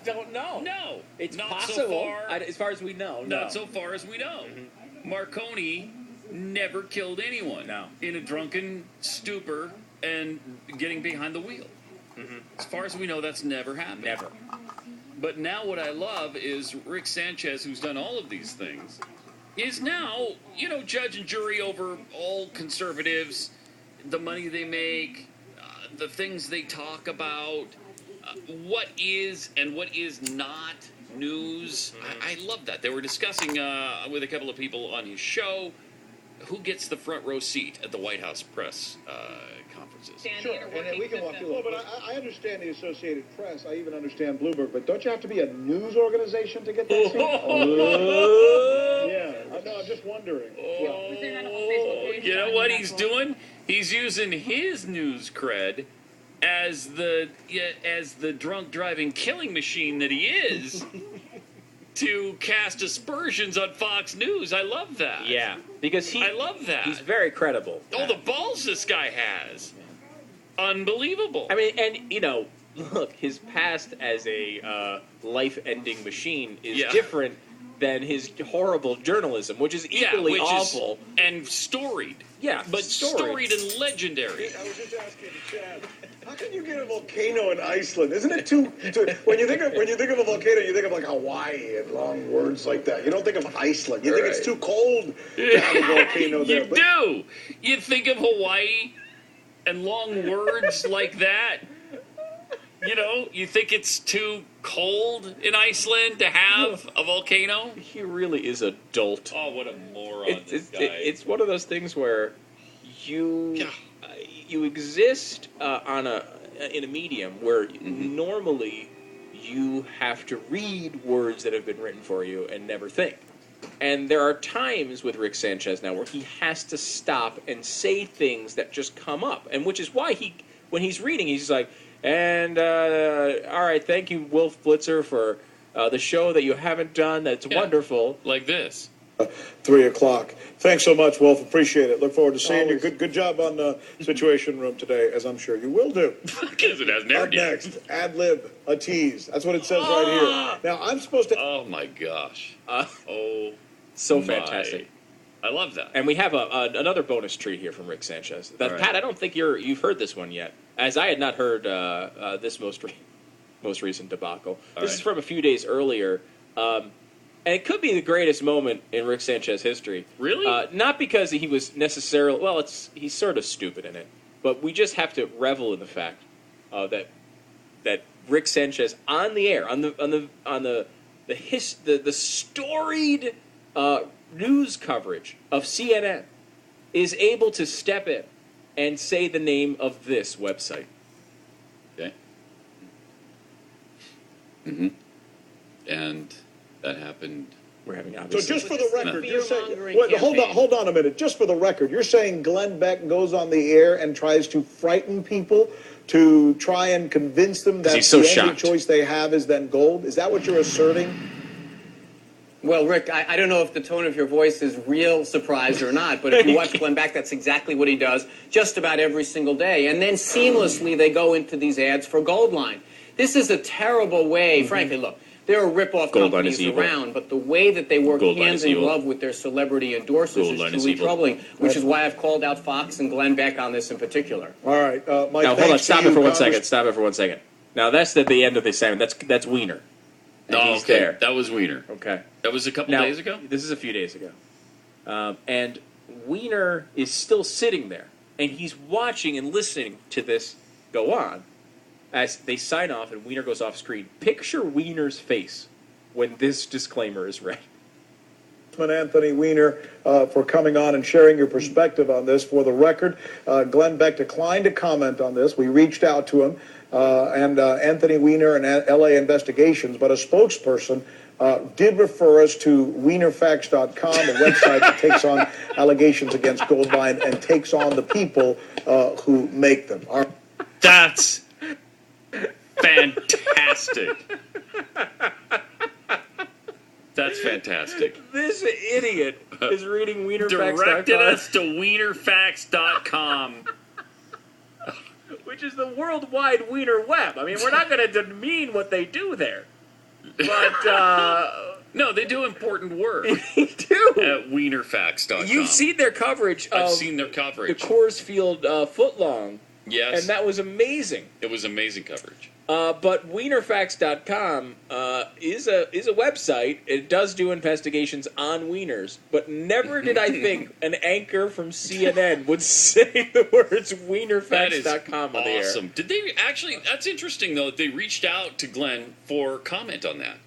don't know. No. It's not possible, so far. as far as we know. No. Not so far as we know. Marconi never killed anyone in a drunken stupor and getting behind the wheel. As far as we know, that's never happened. Never. But now what I love is Rick Sanchez, who's done all of these things, is now, judge and jury over all conservatives, the money they make, the things they talk about, what is and what is not news. I love that. They were discussing with a couple of people on his show who gets the front row seat at the White House press conferences. Sure, and we can walk through it. But I understand the Associated Press. I even understand Bloomberg. But don't you have to be a news organization to get that seat? Yeah. No, I'm just wondering. You know what he's doing? He's using his news cred as the drunk driving killing machine that he is to cast aspersions on Fox News. I love that. Yeah, because I love that. He's very credible. Oh, the balls this guy has. Unbelievable. I mean, and, look, his past as a life-ending machine is different than his horrible journalism, which is equally awful. And storied. Yeah, but storied and legendary. I was just asking Chad, how can you get a volcano in Iceland? Isn't it too when you think of a volcano, you think of like Hawaii and long words like that. You don't think of Iceland. You think it's too cold to have a volcano there. You do. You think of Hawaii and long words like that. You think it's too cold in Iceland to have a volcano? He really is a dolt. Oh, what a moron this guy. It's one of those things where you exist in a medium where normally you have to read words that have been written for you and never think. And there are times with Rick Sanchez now where he has to stop and say things that just come up, and which is why when he's reading, he's like, and all right, thank you, Wolf Blitzer, for the show that you haven't done. That's wonderful. Like this. 3 o'clock. Thanks so much, Wolf. Appreciate it. Look forward to seeing you. Good job on the Situation Room today, as I'm sure you will do. Because it hasn't aired yet. Up next, ad lib, a tease. That's what it says right here. Now, I'm supposed to... Oh, my gosh. So fantastic. I love that. And we have another bonus treat here from Rick Sanchez. Right. Pat, I don't think you've heard this one yet, as I had not heard this most recent debacle. This is from a few days earlier. And it could be the greatest moment in Rick Sanchez history. Really? Not because he was necessarily... Well, he's sort of stupid in it. But we just have to revel in the fact that Rick Sanchez on the air, on the storied news coverage of CNN, is able to step in and say the name of this website. Okay. And that happened. We're having So just for the record, you're saying... Hold on a minute. Just for the record, you're saying Glenn Beck goes on the air and tries to frighten people to try and convince them that the only choice they have is then gold? Is that what you're asserting? Well, Rick, I don't know if the tone of your voice is real surprise or not, but if you watch Glenn Beck, that's exactly what he does just about every single day. And then seamlessly they go into these ads for Goldline. This is a terrible way, frankly, look. There are rip-off companies around, but the way that they work hand in glove with their celebrity endorsers is truly troubling, which is why I've called out Fox and Glenn Beck on this in particular. All right, Mike. Now, hold on. Stop it for 1 second. Stop it for 1 second. Now, that's at the end of the segment. That's Wiener. Oh, he's okay. there. That was Wiener. Okay. That was a couple days ago? This is a few days ago. And Wiener is still sitting there, and he's watching and listening to this go on as they sign off and Wiener goes off screen. Picture Wiener's face when this disclaimer is read. Anthony Weiner, for coming on and sharing your perspective on this. For the record, Glenn Beck declined to comment on this. We reached out to him, and Anthony Weiner and LA Investigations, but a spokesperson did refer us to WienerFacts.com, a website that takes on allegations against Goldline and takes on the people who make them. That's fantastic. That's fantastic. This idiot is reading WienerFacts.com. Directed us to WienerFacts.com. Which which is the worldwide wiener web. I mean, we're not going to demean what they do there. But, no, they do important work. They do. At wienerfacts.com. You've seen their coverage of I've seen their coverage. the Coors Field footlong. Yes. And that was amazing. It was amazing coverage. But wienerfacts.com is a website. It does do investigations on wieners, but never did I think an anchor from CNN would say the words wienerfacts.com on the air. Awesome. Did they actually? That's interesting, though. They reached out to Glenn for comment on that.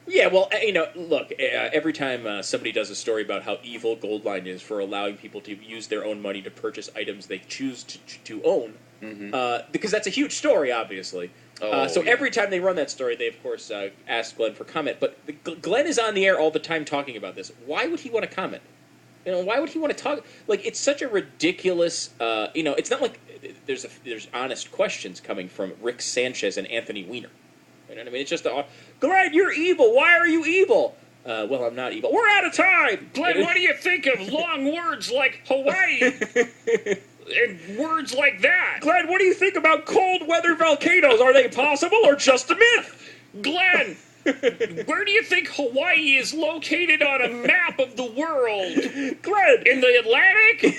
Yeah, well, look, every time somebody does a story about how evil Goldline is for allowing people to use their own money to purchase items they choose to own, because that's a huge story, obviously. Every time they run that story, they, of course, ask Glenn for comment. But Glenn is on the air all the time talking about this. Why would he want to comment? Why would he want to talk? Like, it's such a ridiculous, it's not like there's honest questions coming from Rick Sanchez and Anthony Weiner. You know what I mean? It's just, Glenn, you're evil. Why are you evil? Well, I'm not evil. We're out of time. Glenn, what do you think of long words like Hawaii? And words like that? Glenn, what do you think about cold weather volcanoes? Are they possible or just a myth? Glenn, where do you think Hawaii is located on a map of the world? Glenn! In the Atlantic?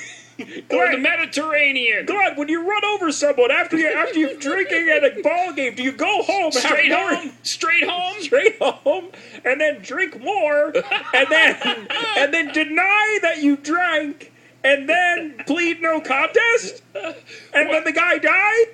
Or the Mediterranean? Glenn, when you run over someone after you're drinking at a ball game, do you go home? Straight home? Straight home? Straight home, and then drink more, and then deny that you drank, and then plead no contest? And then the guy died?